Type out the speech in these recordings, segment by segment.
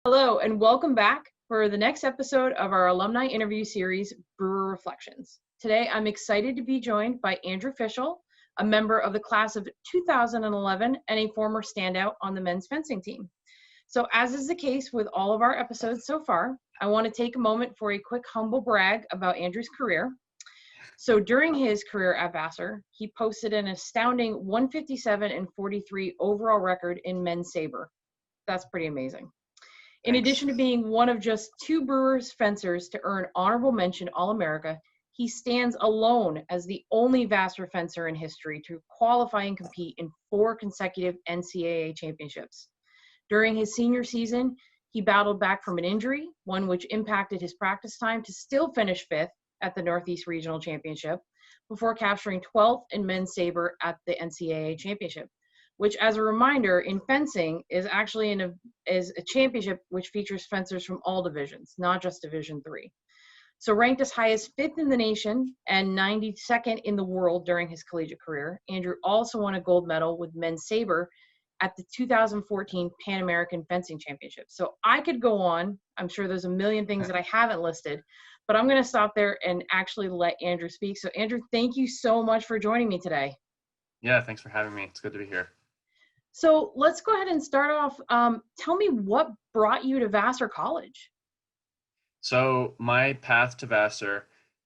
Hello, and welcome back for the next episode of our alumni interview series, Brewer Reflections. Today, I'm excited to be joined by Andrew Fischl, a member of the class of 2011 and a former standout on the men's fencing team. So, as is the case with all of our episodes so far, I want to take a moment for a quick humble brag about Andrew's career. So, during his career at Vassar, he posted an astounding 157-43 overall record in men's saber. That's pretty amazing. In Thanks. addition to being one of just two Brewers fencers to earn honorable mention All-America, he stands alone as the only Vassar fencer in history to qualify and compete in 4 consecutive NCAA championships. During his senior season, he battled back from an injury, one which impacted his practice time, to still finish 5th at the Northeast Regional Championship before capturing 12th in men's saber at the NCAA Championship, which, as a reminder, in fencing is actually is a championship which features fencers from all divisions, not just Division III. So ranked as high as 5th in the nation and 92nd in the world during his collegiate career, Andrew also won a gold medal with men's saber at the 2014 Pan American Fencing Championship. So I could go on. I'm sure there's a million things that I haven't listed, but I'm going to stop there and actually let Andrew speak. So Andrew, thank you so much for joining me today. Yeah, thanks for having me. It's good to be here. So let's go ahead and start off. Tell me what brought you to Vassar College? So my path to Vassar,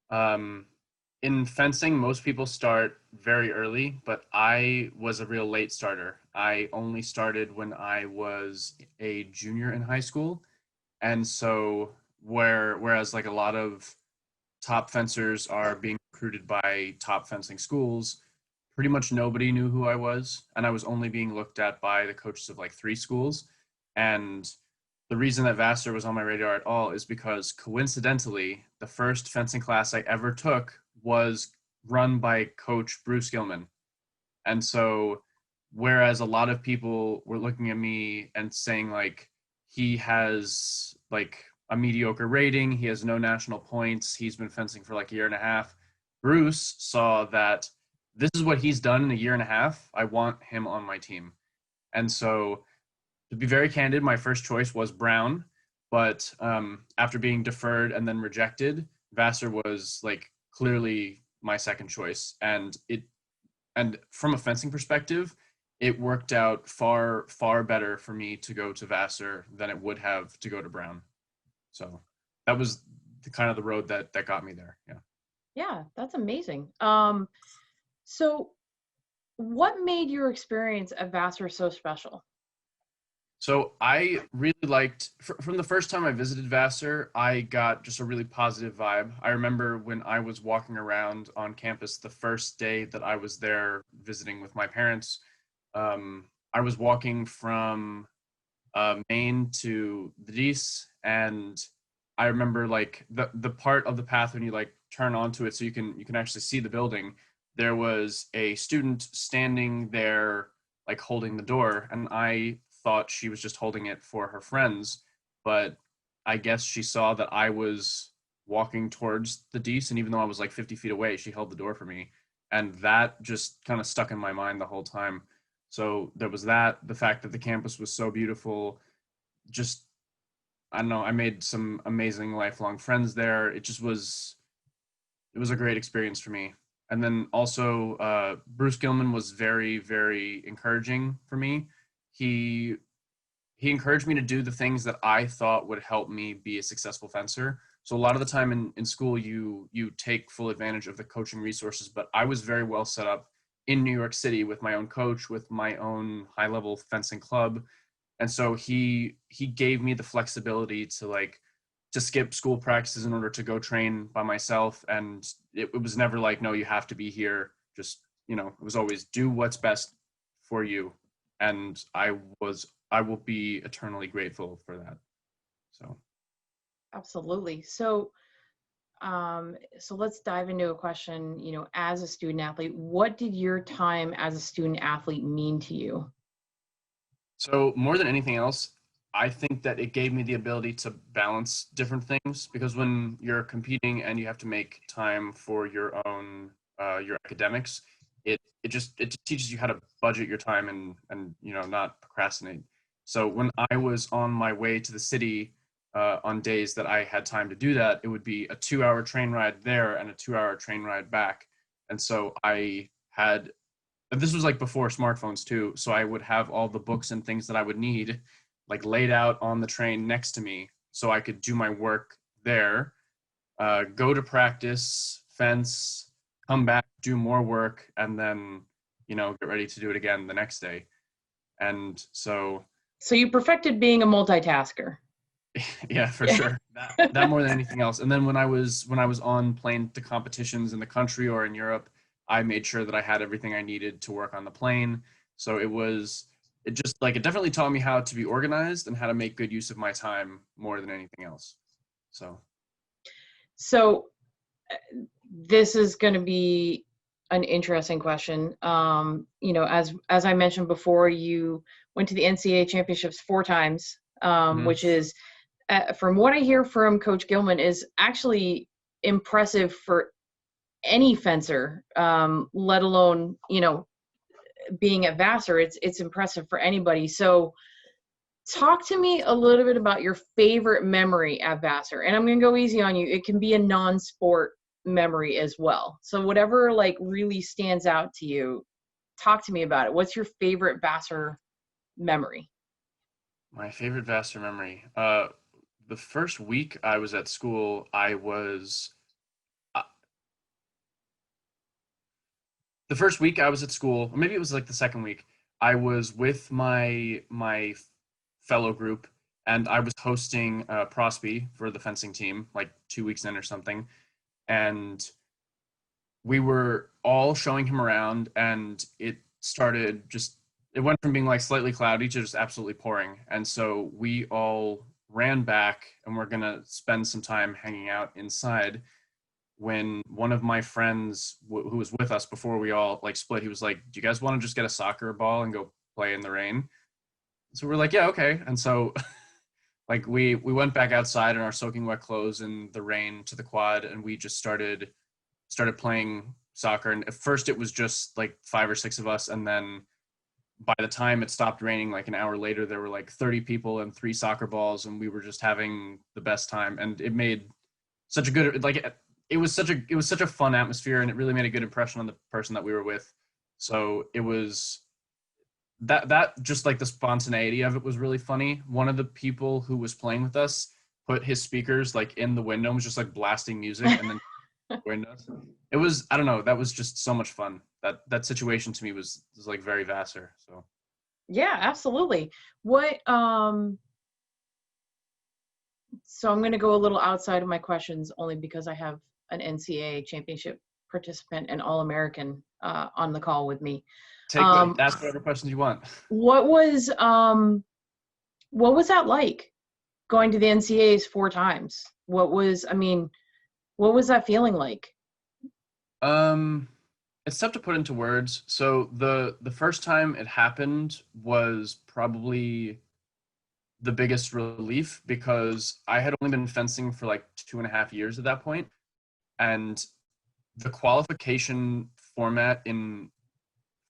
in fencing, most people start very early, but I was a real late starter. I only started when I was a junior in high school. And so whereas like a lot of top fencers are being recruited by top fencing schools, pretty much nobody knew who I was, and I was only being looked at by the coaches of like 3 schools. And the reason that Vassar was on my radar at all is because coincidentally, the first fencing class I ever took was run by Coach Bruce Gilman. And so, whereas a lot of people were looking at me and saying like, he has like a mediocre rating, he has no national points, he's been fencing for like a year and a half, Bruce saw that this is what he's done in a year and a half. I want him on my team. And so, to be very candid, my first choice was Brown, but after being deferred and then rejected, Vassar was like clearly my second choice. And from a fencing perspective, it worked out far better for me to go to Vassar than it would have to go to Brown. So that was kind of the road that got me there. Yeah. Yeah, that's amazing. So what made your experience at Vassar so special? So I really liked, from the first time I visited Vassar, I got just a really positive vibe. I remember when I was walking around on campus the first day that I was there visiting with my parents, I was walking from Maine to the Dees, and I remember like the part of the path when you like turn onto it so you can actually see the building. There was a student standing there like holding the door, and I thought she was just holding it for her friends, but I guess she saw that I was walking towards the Dees, and even though I was like 50 feet away, she held the door for me, and that just kind of stuck in my mind the whole time. So there was that, the fact that the campus was so beautiful, just I don't know, I made some amazing lifelong friends there. It was a great experience for me. And then also, Bruce Gilman was very, very encouraging for me. He he encouraged me to do the things that I thought would help me be a successful fencer. So a lot of the time in school, you take full advantage of the coaching resources, but I was very well set up in New York City with my own coach, with my own high level fencing club. And so he gave me the flexibility to like to skip school practices in order to go train by myself. And it was never like, no, you have to be here. Just, it was always do what's best for you. And I will be eternally grateful for that. So Absolutely. So let's dive into a question, as a student athlete, what did your time as a student athlete mean to you? So more than anything else, I think that it gave me the ability to balance different things, because when you're competing and you have to make time for your own your academics, it just teaches you how to budget your time and not procrastinate. So when I was on my way to the city on days that I had time to do that, it would be a 2-hour train ride there and a 2-hour train ride back. And so and this was like before smartphones too. So I would have all the books and things that I would need like laid out on the train next to me so I could do my work there, go to practice, fence, come back, do more work, and then, get ready to do it again the next day. And so you perfected being a multitasker. yeah, for sure. That more than anything else. And then when I was on plane to competitions in the country or in Europe, I made sure that I had everything I needed to work on the plane. So it definitely taught me how to be organized and how to make good use of my time more than anything else. So this is going to be an interesting question. As I mentioned before, you went to the NCAA championships 4 times, which is, from what I hear from Coach Gilman, is actually impressive for any fencer, let alone, being at Vassar. It's impressive for anybody. So talk to me a little bit about your favorite memory at Vassar. And I'm going to go easy on you. It can be a non-sport memory as well. So whatever like really stands out to you, talk to me about it. What's your favorite Vassar memory? My favorite Vassar memory. The first week I was at school, the first week I was at school, or maybe it was like the second week, I was with my fellow group, and I was hosting Prosby for the fencing team, like 2 weeks in or something. And we were all showing him around, and it went from being like slightly cloudy to just absolutely pouring. And so we all ran back, and we're going to spend some time hanging out inside, when one of my friends who was with us before we all like split, he was like, "Do you guys want to just get a soccer ball and go play in the rain?" So we're like, "Yeah, okay." And so like we went back outside in our soaking wet clothes in the rain to the quad, and we just started playing soccer. And at first it was just like 5 or 6 of us, and then by the time it stopped raining, like an hour later, there were like 30 people and 3 soccer balls, and we were just having the best time. And it made such a good, like, it was such a fun atmosphere, and it really made a good impression on the person that we were with. So it was that just like the spontaneity of it was really funny. One of the people who was playing with us put his speakers like in the window and was just like blasting music, and then windows. It was, I don't know, that was just so much fun. That situation to me was like very Vassar. So yeah, absolutely. So I'm going to go a little outside of my questions, only because I have an NCAA championship participant and All-American on the call with me. Ask whatever questions you want. What was that like, going to the NCAAs 4 times? What was that feeling like? It's tough to put into words. So the first time it happened was probably the biggest relief, because I had only been fencing for like 2.5 years at that point, and the qualification format in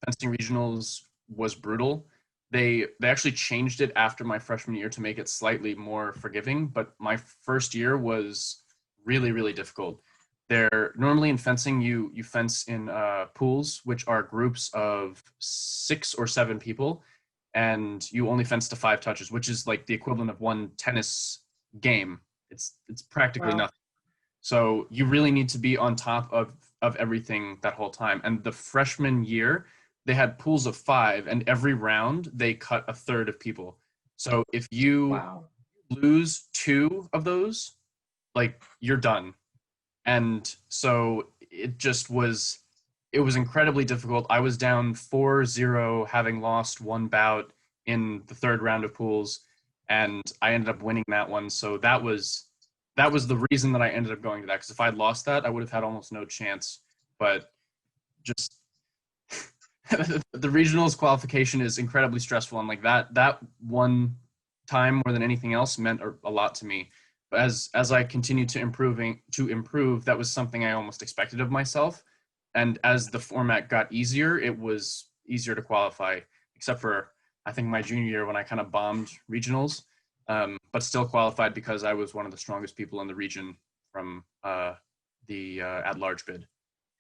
fencing regionals was brutal. They actually changed it after my freshman year to make it slightly more forgiving, but my first year was really, really difficult. Normally in fencing, you fence in pools, which are groups of 6 or 7 people, and you only fence to 5 touches, which is like the equivalent of one tennis game. It's practically Wow. nothing. So you really need to be on top of everything that whole time. And the freshman year, they had pools of 5, and every round they cut a third of people. So if you lose 2 of those, like, you're done. And so it was incredibly difficult. I was down 4-0, having lost 1 bout in the 3rd round of pools, and I ended up winning that one. So that was the reason that I ended up going to that, because if I'd lost that, I would have had almost no chance. But just the regionals qualification is incredibly stressful, and like that one time more than anything else meant a lot to me. But as I continued to improve, that was something I almost expected of myself. And as the format got easier, it was easier to qualify, except for, I think my junior year when I kind of bombed regionals, but still qualified because I was one of the strongest people in the region from the at-large bid.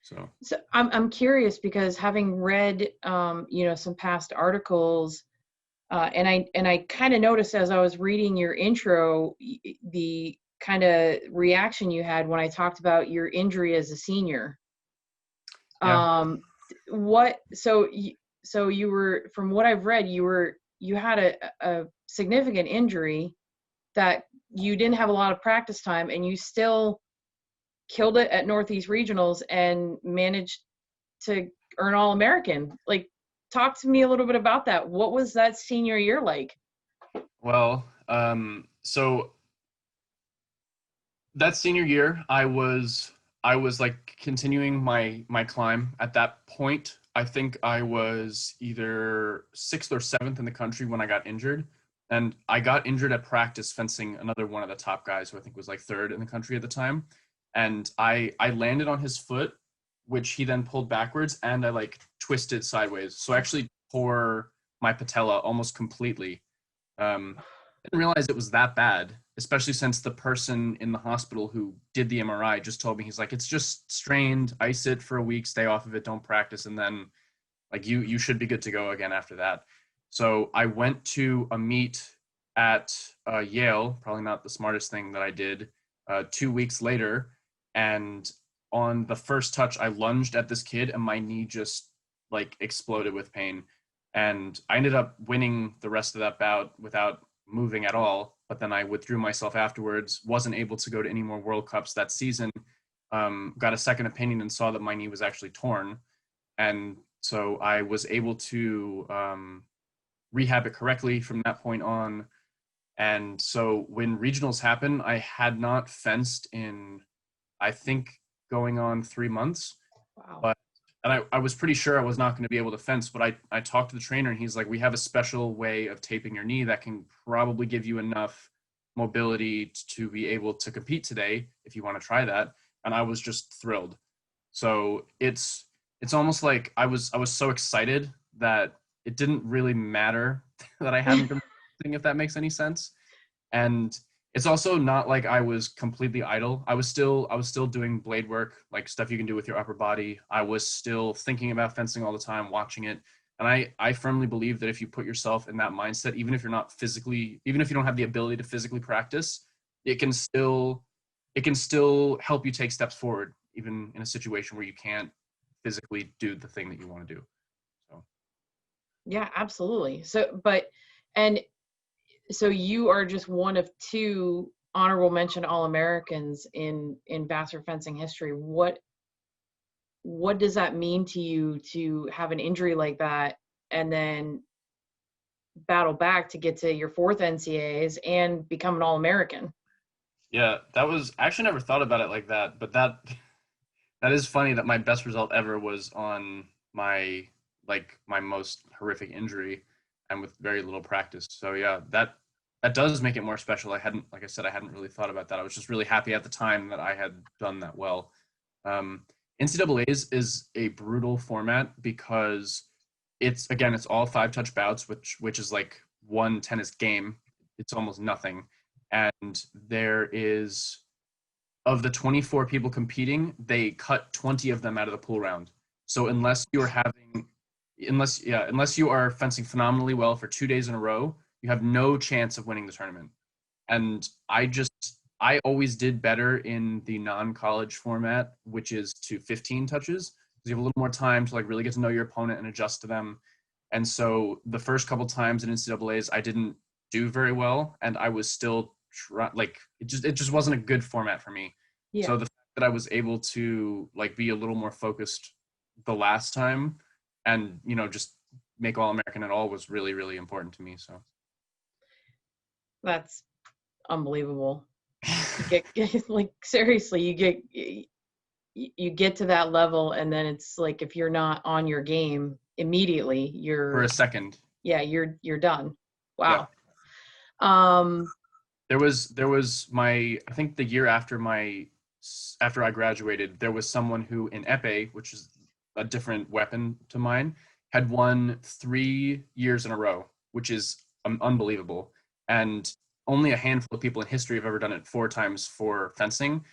So I'm curious because having read some past articles, and I kind of noticed as I was reading your intro the kind of reaction you had when I talked about your injury as a senior. yeah. So you were, from what I've read, you had a significant injury that you didn't have a lot of practice time, and you still killed it at Northeast Regionals and managed to earn All-American. Like, talk to me a little bit about that. What was that senior year like? Well, so that senior year, I was like continuing my climb. At that point, I think I was either 6th or 7th in the country when I got injured. And I got injured at practice fencing another one of the top guys who I think was like 3rd in the country at the time. And I landed on his foot, which he then pulled backwards, and I like twisted sideways. So I actually tore my patella almost completely. I didn't realize it was that bad, especially since the person in the hospital who did the MRI just told me, he's like, it's just strained, ice it for a week, stay off of it, don't practice, and then like you should be good to go again after that. So I went to a meet at Yale, probably not the smartest thing that I did, 2 weeks later, and on the first touch, I lunged at this kid and my knee just like exploded with pain. And I ended up winning the rest of that bout without moving at all. But then I withdrew myself afterwards, wasn't able to go to any more World Cups that season, got a second opinion and saw that my knee was actually torn. And so I was able to rehab it correctly from that point on. And so when regionals happened, I had not fenced in, I think, going on 3 months. Wow. But and I was pretty sure I was not going to be able to fence, but I talked to the trainer and he's like, we have a special way of taping your knee that can probably give you enough mobility to be able to compete today if you want to try that. And I was just thrilled. So it's almost like I was so excited that it didn't really matter that I hadn't been fencing, if that makes any sense. And it's also not like I was completely idle. I was still doing blade work, like stuff you can do with your upper body. I was still thinking about fencing all the time, watching it. And I firmly believe that if you put yourself in that mindset, even if you don't have the ability to physically practice, it can still help you take steps forward, even in a situation where you can't physically do the thing that you want to do. So Yeah, absolutely. So you are just one of 2 honorable mention All-Americans in Vassar fencing history. What does that mean to you to have an injury like that and then battle back to get to your 4th NCAAs and become an All-American? yeah, that was, I actually never thought about it like that, but that is funny that my best result ever was on my most horrific injury and with very little practice. So yeah, that does make it more special. Like I said, I hadn't really thought about that. I was just really happy at the time that I had done that well. NCAA's is a brutal format because it's all 5-touch bouts, which is like 1 tennis game. It's almost nothing. And there is, of the 24 people competing, they cut 20 of them out of the pool round. So unless you are fencing phenomenally well for 2 days in a row, you have no chance of winning the tournament. And I always did better in the non-college format, which is to 15 touches, because you have a little more time to like really get to know your opponent and adjust to them. And so the first couple times in NCAA's, I didn't do very well, and I was still it just wasn't a good format for me. Yeah. So the fact that I was able to like be a little more focused the last time and just make All-American at all was really, really important to me. So That's unbelievable. You get like, seriously, you get to that level, and then it's like, if you're not on your game immediately, for a second, you're done. Wow. Yeah. There was I think the year after I graduated, there was someone who in epee, which is a different weapon to mine, had won 3 years in a row. which is unbelievable. And only a handful of people in history have ever done it 4 times for fencing.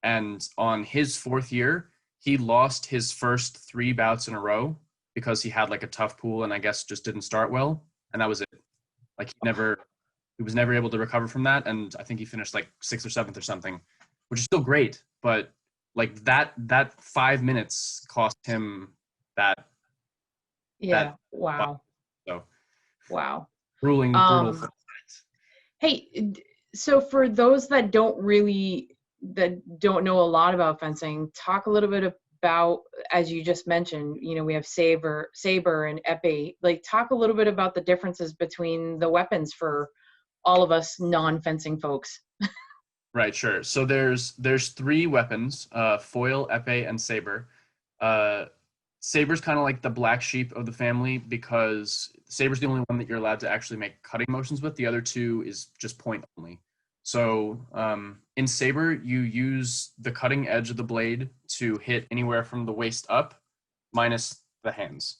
And on his 4th year, he lost his first 3 bouts in a row because he had like a tough pool and I guess just didn't start well. And that was it. Like he was never able to recover from that. And I think he finished like 6th or 7th or something, which is still great. But like that 5 minutes cost him that. Yeah. Wow. So Wow. brutal. Hey, so for those that don't know a lot about fencing, talk a little bit about, as you just mentioned, we have saber and épée. Like, talk a little bit about the differences between the weapons for all of us non-fencing folks. Right, sure. So there's 3 weapons: foil, épée, and saber. Saber's kind of like the black sheep of the family because saber's the only one that you're allowed to actually make cutting motions with. The other 2 is just point only. So in saber, you use the cutting edge of the blade to hit anywhere from the waist up, minus the hands.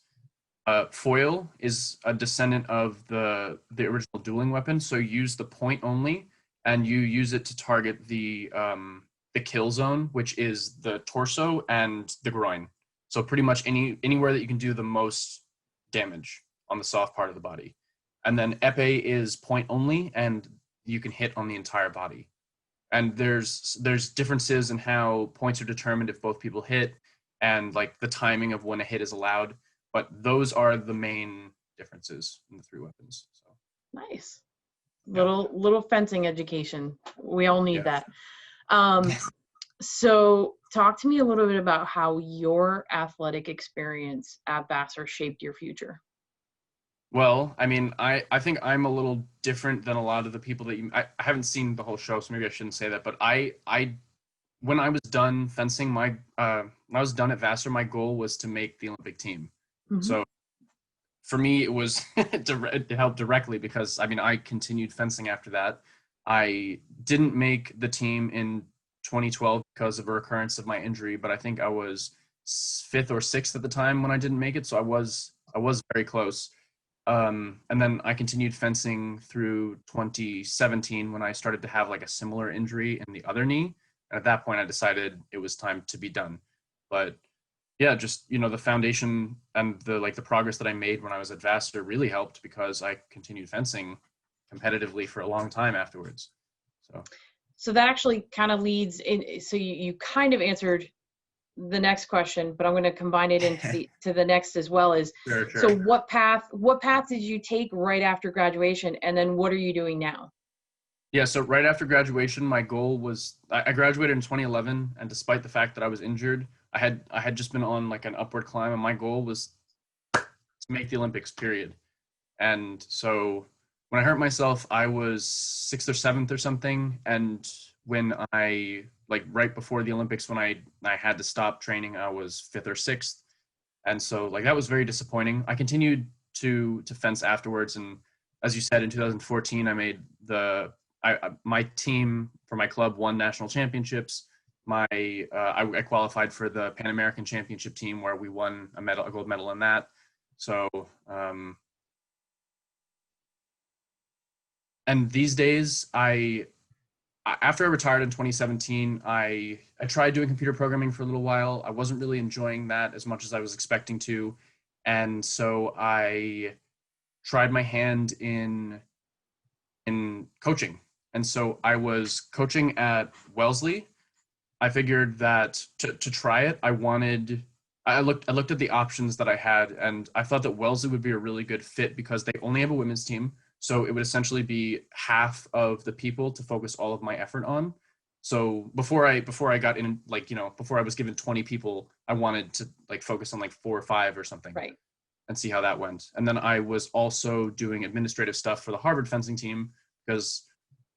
Foil is a descendant of the original dueling weapon, so you use the point only, and you use it to target the kill zone, which is the torso and the groin. So pretty much anywhere that you can do the most damage on the soft part of the body. And then épée is point only, and you can hit on the entire body. And there's differences in how points are determined if both people hit, and like the timing of when a hit is allowed. But those are the main differences in the 3 weapons. So nice. Little fencing education. We all need that. So talk to me a little bit about how your athletic experience at Vassar shaped your future. Well, I mean, I think I'm a little different than a lot of the people that I haven't seen the whole show, so maybe I shouldn't say that. But when I was done fencing, when I was done at Vassar, my goal was to make the Olympic team. Mm-hmm. So for me, it was it helped directly because, I mean, I continued fencing after that. I didn't make the team in 2012 because of a recurrence of my injury, but I think I was 5th or 6th at the time when I didn't make it. So I was very close. And then I continued fencing through 2017 when I started to have like a similar injury in the other knee. And at that point, I decided it was time to be done. But yeah, just, the foundation and the progress that I made when I was at Vassar really helped because I continued fencing competitively for a long time afterwards. So that actually kind of leads in. So you kind of answered the next question, but I'm going to combine it into the next as well. Sure. So what path did you take right after graduation, and then what are you doing now? Yeah, so right after graduation, my goal was I graduated in 2011, and despite the fact that I was injured, I had just been on like an upward climb, and my goal was to make the Olympics, period. And so when I hurt myself, I was 6th or 7th or something, and when I right before the Olympics, when I had to stop training, I was 5th or 6th, and so that was very disappointing. I continued to fence afterwards, and as you said, in 2014, I made my team for my club won national championships. I qualified for the Pan American Championship team where we won a gold medal in that. So and these days after I retired in 2017, I tried doing computer programming for a little while. I wasn't really enjoying that as much as I was expecting to. And so I tried my hand in coaching. And so I was coaching at Wellesley. I figured that to try it, I looked at the options that I had, and I thought that Wellesley would be a really good fit because they only have a women's team. So it would essentially be half of the people to focus all of my effort on. So before I got in, before I was given 20 people, I wanted to focus on 4 or 5 or something. Right. And see how that went. And then I was also doing administrative stuff for the Harvard fencing team because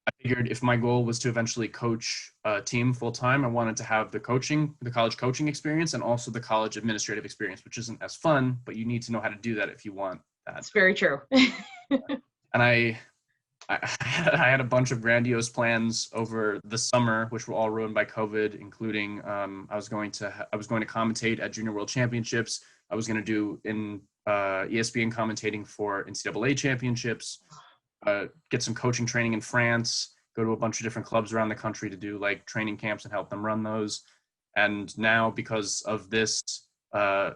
I figured if my goal was to eventually coach a team full time, I wanted to have the college coaching experience and also the college administrative experience, which isn't as fun, but you need to know how to do that if you want that. That's very true. And I had a bunch of grandiose plans over the summer, which were all ruined by COVID, including I was going to commentate at Junior World Championships. I was going to do in ESPN commentating for NCAA championships, get some coaching training in France, go to a bunch of different clubs around the country to do like training camps and help them run those. And now because of this,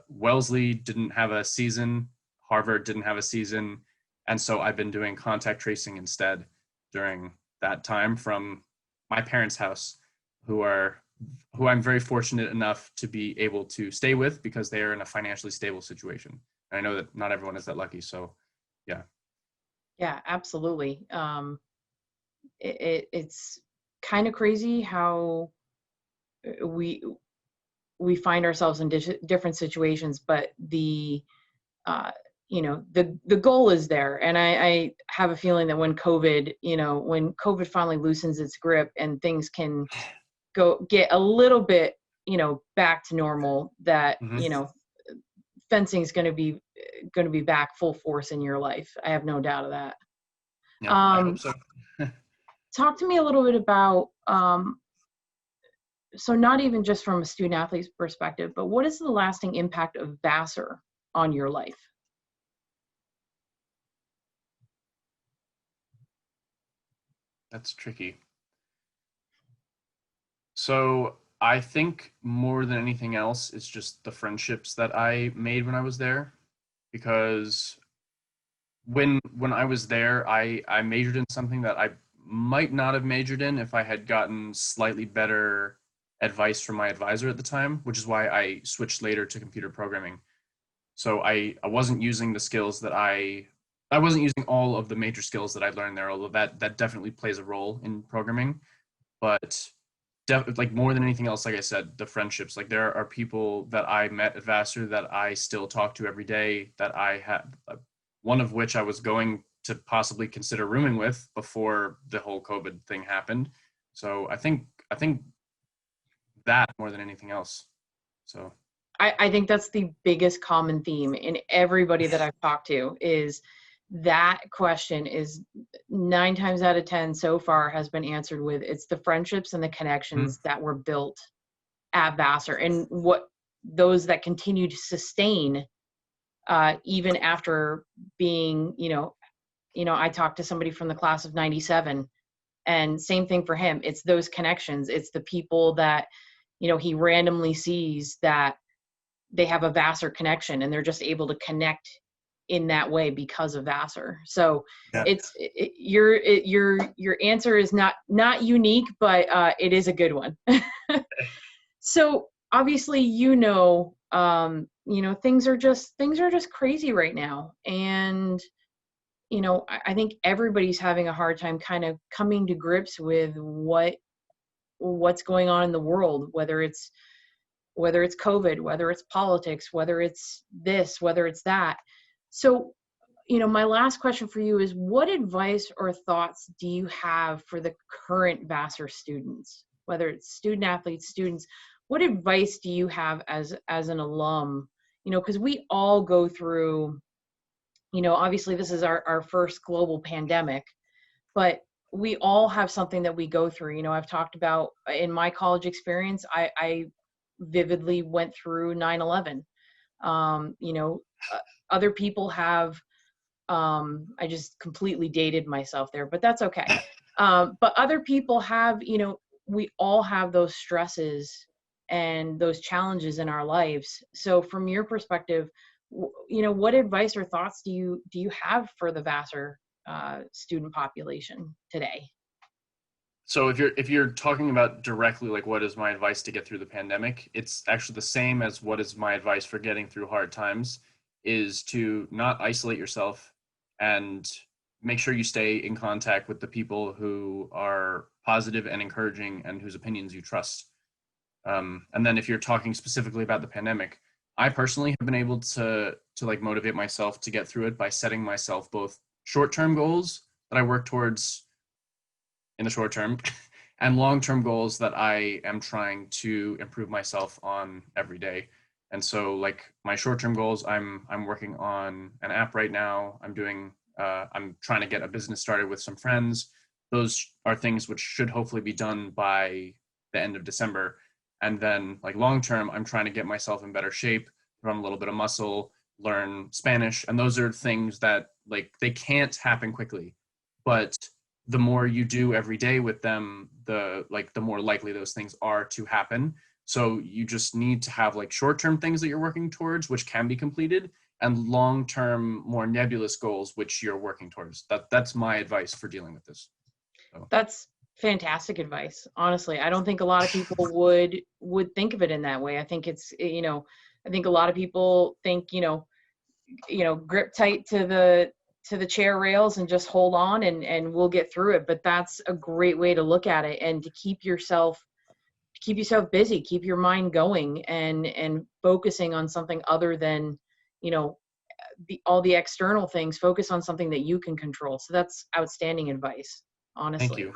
Wellesley didn't have a season, Harvard didn't have a season. And so I've been doing contact tracing instead during that time from my parents' house, who I'm very fortunate enough to be able to stay with because they are in a financially stable situation. And I know that not everyone is that lucky. So yeah. Yeah, absolutely. It's kind of crazy how we find ourselves in different situations, but the goal is there. And I have a feeling that when COVID finally loosens its grip and things can get a little bit, back to normal, that, fencing is going to be back full force in your life. I have no doubt of that. Yeah, I hope so. Talk to me a little bit about, so not even just from a student athlete's perspective, but what is the lasting impact of Vassar on your life? That's tricky. So I think more than anything else, it's just the friendships that I made when I was there, because when I was there, I majored in something that I might not have majored in if I had gotten slightly better advice from my advisor at the time, which is why I switched later to computer programming. So I wasn't using the skills that I wasn't using all of the major skills that I learned there, although that definitely plays a role in programming. But like more than anything else, like I said, the friendships. Like there are people that I met at Vassar that I still talk to every day, that I had, one of which I was going to possibly consider rooming with before the whole COVID thing happened. So I think that more than anything else. So I think that's the biggest common theme in everybody that I've talked to, is that question is 9 times out of 10 so far has been answered with, it's the friendships and the connections that were built at Vassar, and what those that continue to sustain even after being, I talked to somebody from the class of 97, and same thing for him. It's those connections. It's the people that, he randomly sees that they have a Vassar connection, and they're just able to connect in that way because of Vassar. So yeah. Your answer is not unique, but it is a good one. So obviously, things are just crazy right now, and I think everybody's having a hard time kind of coming to grips with what's going on in the world, whether it's COVID, whether it's politics, whether it's this, whether it's that. So, my last question for you is, what advice or thoughts do you have for the current Vassar students, whether it's student athletes, students? What advice do you have as an alum? Because we all go through, obviously this is our first global pandemic, but we all have something that we go through. I've talked about in my college experience, I vividly went through 9/11. Other people have, I just completely dated myself there, but that's okay. But other people have, we all have those stresses and those challenges in our lives. So from your perspective, what advice or thoughts do you have for the Vassar student population today? So if you're talking about directly, like what is my advice to get through the pandemic, it's actually the same as what is my advice for getting through hard times, is to not isolate yourself and make sure you stay in contact with the people who are positive and encouraging and whose opinions you trust. And then if you're talking specifically about the pandemic, I personally have been able to like motivate myself to get through it by setting myself both short-term goals that I work towards in the short term and long-term goals that I am trying to improve myself on every day. And so like my short-term goals, I'm working on an app right now. I'm trying to get a business started with some friends. Those are things which should hopefully be done by the end of December. And then like long-term, I'm trying to get myself in better shape, run a little bit of muscle, learn Spanish. And those are things that like they can't happen quickly. But the more you do every day with them, the more likely those things are to happen. So you just need to have like short-term things that you're working towards, which can be completed, and long-term, more nebulous goals, which you're working towards. That's my advice for dealing with this. So. That's fantastic advice. Honestly, I don't think a lot of people would think of it in that way. I think it's, I think a lot of people think, grip tight to the chair rails and just hold on and we'll get through it. But that's a great way to look at it, and to keep yourself busy, keep your mind going and focusing on something other than, all the external things. Focus on something that you can control. So that's outstanding advice, honestly. Thank you.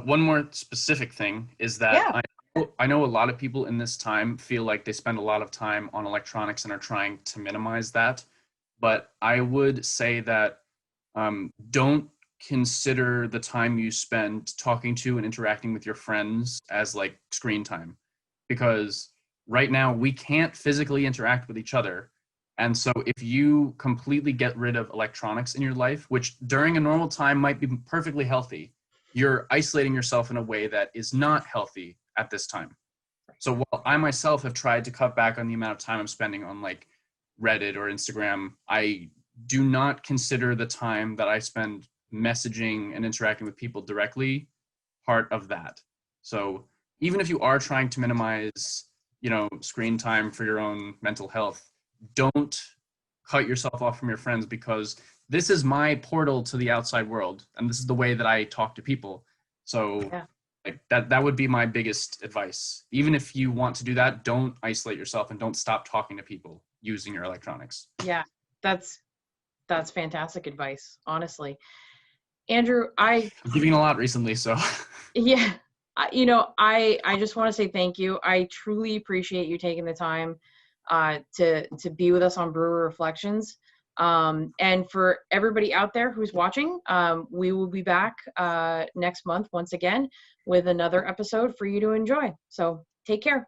One more specific thing is that I know a lot of people in this time feel like they spend a lot of time on electronics and are trying to minimize that. But I would say that don't consider the time you spend talking to and interacting with your friends as like screen time, because right now we can't physically interact with each other. And so if you completely get rid of electronics in your life, which during a normal time might be perfectly healthy, you're isolating yourself in a way that is not healthy at this time. So while I myself have tried to cut back on the amount of time I'm spending on like Reddit or Instagram, I do not consider the time that I spend messaging and interacting with people directly part of that. So even if you are trying to minimize, screen time for your own mental health, don't cut yourself off from your friends, because this is my portal to the outside world, and this is the way that I talk to people. So like that would be my biggest advice. Even if you want to do that, don't isolate yourself and don't stop talking to people using your electronics. Yeah, that's fantastic advice, honestly. Andrew, I'm giving a lot recently, so. Yeah, I just want to say thank you. I truly appreciate you taking the time to be with us on Brewer Reflections. And for everybody out there who's watching, we will be back next month once again with another episode for you to enjoy. So take care.